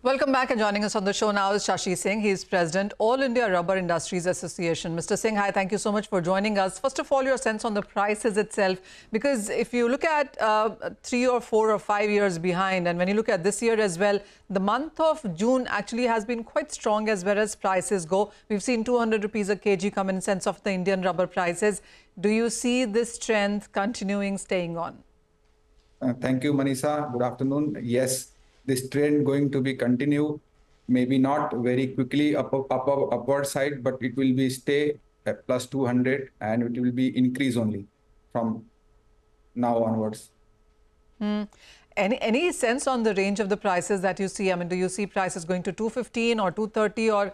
Welcome back, and joining us on the show now is Shashi Singh. He is President, All India Rubber Industries Association. Mr. Singh, hi, thank you so much for joining us. First of all, your sense on the prices itself, because if you look at 3 or 4 or 5 years behind, and when you look at this year as well, the month of June actually has been quite strong as far as prices go. We've seen 200 rupees a kg come in sense of the Indian rubber prices. Do you see this trend continuing, staying on? Thank you, Manisha. Good afternoon. Yes, this trend going to be continue, maybe not very quickly upward side, but it will be stay at plus 200 and it will be increase only from now onwards. Any sense on the range of the prices that you see? I mean, do you see prices going to 215 or 230, or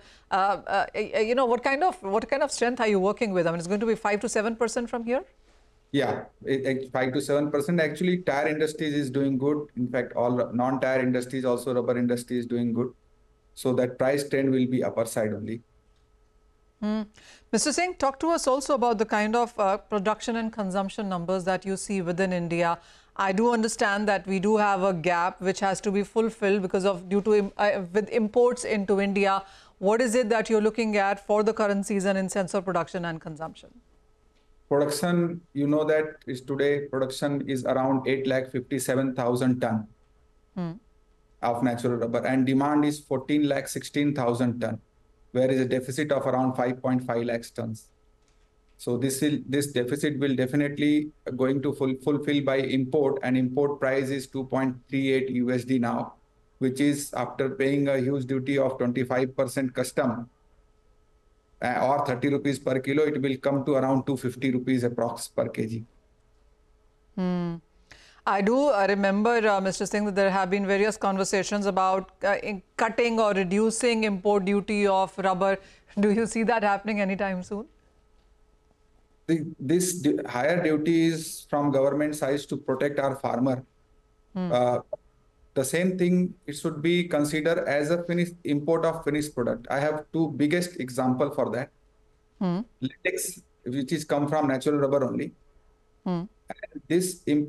you know, what kind of strength are you working with? I mean, it's going to be 5 to 7% from here. Yeah, 5 to 7%. Actually, tire industries is doing good. In fact, all non-tire industries, also rubber industry is doing good. So that price trend will be upper side only. Mr. Singh, talk to us also about the kind of production and consumption numbers that you see within India. I do understand that we do have a gap which has to be fulfilled because of with imports into India. What is it that you're looking at for the current season in sense of production and consumption? Production, you know that is today production is around 8,57,000 ton of natural rubber, and demand is 14,16,000 ton, where is a deficit of around 5.5 lakhs tons. So this deficit will definitely going to fulfill by import, and import price is 2.38 USD now, which is after paying a huge duty of 25% custom. Or 30 rupees per kilo, it will come to around 250 rupees approx per kg. I do remember, Mr. Singh, that there have been various conversations about cutting or reducing import duty of rubber. Do you see that happening anytime soon? This higher duty is from government side to protect our farmer. The same thing, it should be considered as a import of finished product. I have two biggest example for that. Latex, which is come from natural rubber only. And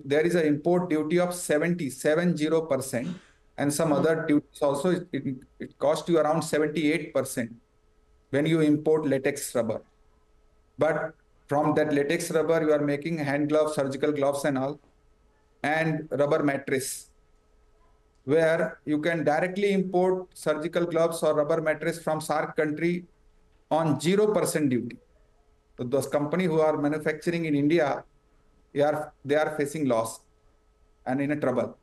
there is an import duty of 70%, and some other duties also. It costs you around 78% when you import latex rubber. But from that latex rubber, you are making hand gloves, surgical gloves and all, and rubber mattress, where you can directly import surgical gloves or rubber mattress from SAARC country on 0% duty. So those companies who are manufacturing in India, they are facing loss and in a trouble.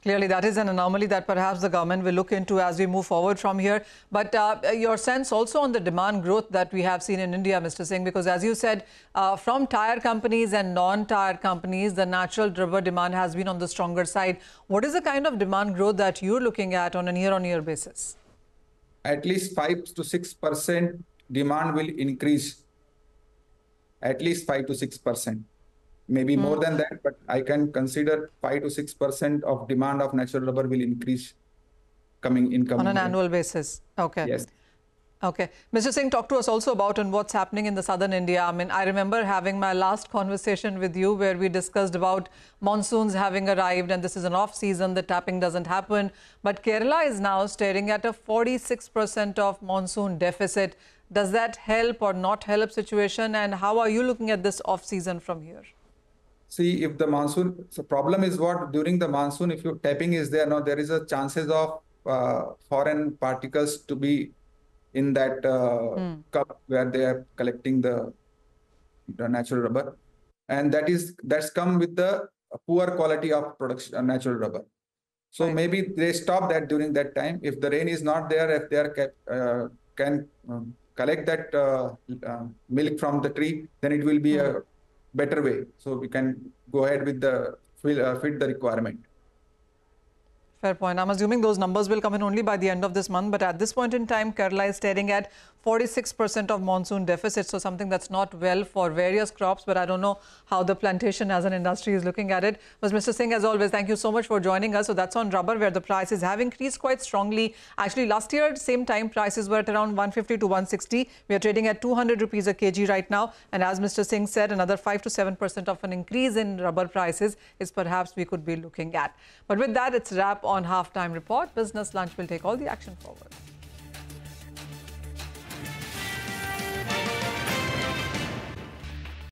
Clearly, that is an anomaly that perhaps the government will look into as we move forward from here. But your sense also on the demand growth that we have seen in India, Mr. Singh, because as you said, from tire companies and non-tire companies, the natural rubber demand has been on the stronger side. What is the kind of demand growth that you're looking at on a year-on-year basis? At least 5 to 6% demand will increase. At least 5 to 6%. Maybe more than that, but I can consider 5 to 6% of demand of natural rubber will increase on an annual basis. Okay. Yes. Okay. Mr. Singh, talk to us also about what's happening in the southern India. I mean, I remember having my last conversation with you where we discussed about monsoons having arrived, and this is an off-season, the tapping doesn't happen. But Kerala is now staring at a 46% of monsoon deficit. Does that help or not help situation? And how are you looking at this off-season from here? See, if the monsoon, the problem is what during the monsoon, if your tapping is there, now there is a chances of foreign particles to be in that cup where they are collecting the natural rubber, and that's come with the poor quality of production natural rubber. So maybe they stop that during that time. If the rain is not there, if they are can collect that milk from the tree, then it will be a better way. So we can go ahead with the fit the requirement. Fair point. I'm assuming those numbers will come in only by the end of this month. But at this point in time, Kerala is staring at 46% of monsoon deficit, so something that's not well for various crops, but I don't know how the plantation as an industry is looking at it. But Mr. Singh, as always, thank you so much for joining us. So that's on rubber, where the prices have increased quite strongly. Actually, last year, same time, prices were at around 150 to 160. We are trading at 200 rupees a kg right now. And as Mr. Singh said, another 5 to 7% of an increase in rubber prices is perhaps we could be looking at. But with that, it's a wrap on Halftime Report. Business Lunch will take all the action forward.